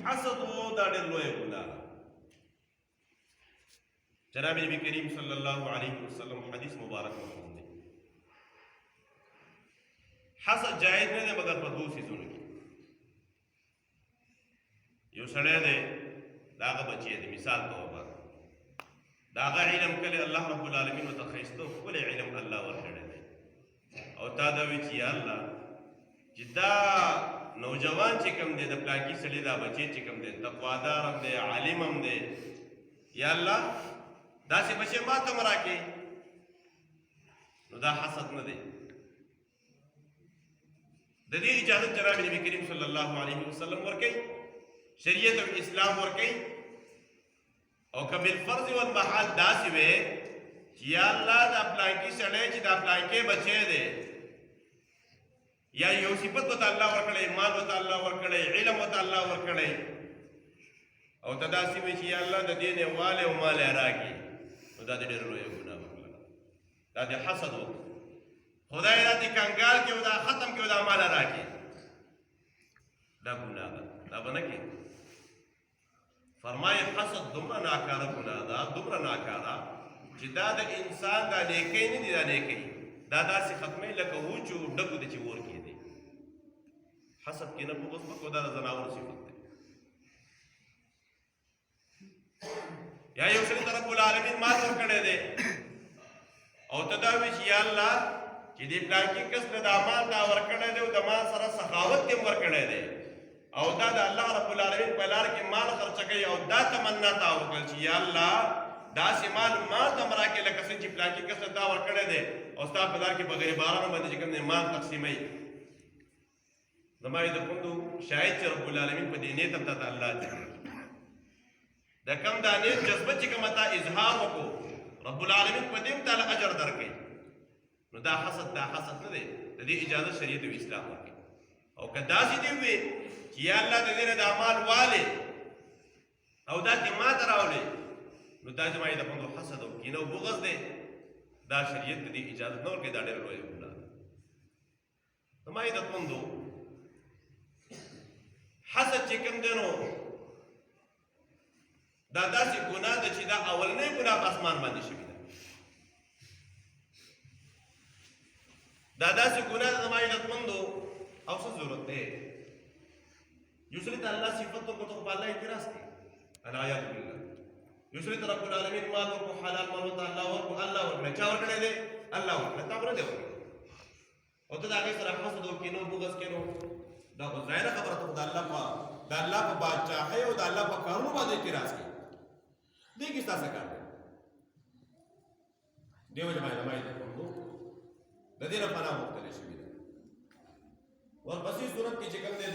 حسد و دا ډېر لویه ګناه ده. جناب نبی کریم صلی الله علیه وسلم حدیث مبارک مفهوم دی. حسد جائز نه دی مگر په دوه څیزونو کې. یو سړی دی د هغه بچی دی، مثال طور باندې د هغه علم کله الله رب العالمین ورته ښایسته ښکلی علم الله ورکړی دی، او تا دا وایي چې یا الله چې دا نوجوان چې کوم دی د پلانکي سړي دا بچی چې کوم دی تقوادار هم دی عالم هم دی، یا الله داسې بچی ما ته م راکړې. نو دا حسد نه دی. د دې اجازت جناب نبی کریم صلی الله علیه وسلم ورکوي، شریعت او اسلام ورکوي. او که بالفرض والمحال داسې وی چې یا الله دا پلانکي سړی چې دا پلانکی بچی دی یا یو صفت ورته الله ورکړی، مال ورته الله ورکړی، علم ورته الله ورکړی، او ته داسې وی چې یا الله د دې نه والی او مال یې راکړي، نو دا د ډېره لویه ګناه وکړه. دا د حسد وکړه، خدای راته کنګال کړي او دا ختم کړي او دا مال راکړي، دا ګناه ده، دا به نه کړي. فرمایي حسد دومره ناکاره ګناه ده، دومره ناکاره چې دا د انسان دا نیکۍ نه دي، دا نیکۍ دا داسې ختموي لکه وچو ډکو دی چې اور کېدی. حسد کې نه بغض مه کوه، دا د ځناورو صفت دی. یا یو سړي ته رب العالمین مال ورکړی دی او ته دا وایي چې یا الله چې دې پلانکي کس ته دا مال دا ورکړی دی او د مال سره سخاوت دې هم ورکړی دی، او دا د الله رب العالمین په لار کې مال خرچه کوي، او دا تمنا تا وکړل چې یا الله داسې مال ما ته م راکړې لکه څنګه چې پلانکي کس ته تا ورکړی دی او ستا په لار کې په غریبانو باندې چې کوم دی مال تقسیموي. زما یې د خوندو شاید چې رب العالمین په دې نیت هم تا ته الله اجر د کم دا نیت جذبه چې کومه تا اظهار وکړو رب العالمین په دې هم تعالی اجر درکوي. نو دا حسد نه دی، د دې اجازه شریعت او اسلام ورکوي. او که داسې دې ووې چې یا الله د دې نه دا مال والې او دا دې ما ته راوړې، نو دا زما یې د خوندو حسد او کینه او بغض دی، دا شریعت د دې اجازت نه ورکوي، دا ډېره لویه ګناه ده. زما یې د خوندو حسد چې کوم دی نو دا داسې ګناه ده چې دا اولنۍ ګناه په اسمان باندې شوې ده. دا داسې ګناه ده زما عزتمندو، او څه ضرورت دی یو سړي ته الله صفت ورکړو ته خو په الله اعتراض کوي، العیاذ بالله. یو سړي ته رب العالمین مال ورکړو، حلال مال ورته الله ورکړو، الله ورکړی. چا ورکړی دی؟ الله ورکړی، تا خو نه دی ورکړی. او ته د هغې سره حسد او کینه او بغض کوې، نو دا خو ظاهره خبره ته د الله په بادشاهۍ او د الله په کارونو باندې اعتراض کوي. دې کې ستا څه کار دی؟ دې وجه باندې زما یې د خوندو د دې نه پناه غوښتلی شوې ده. ورپسې صورت کې چې کوم دی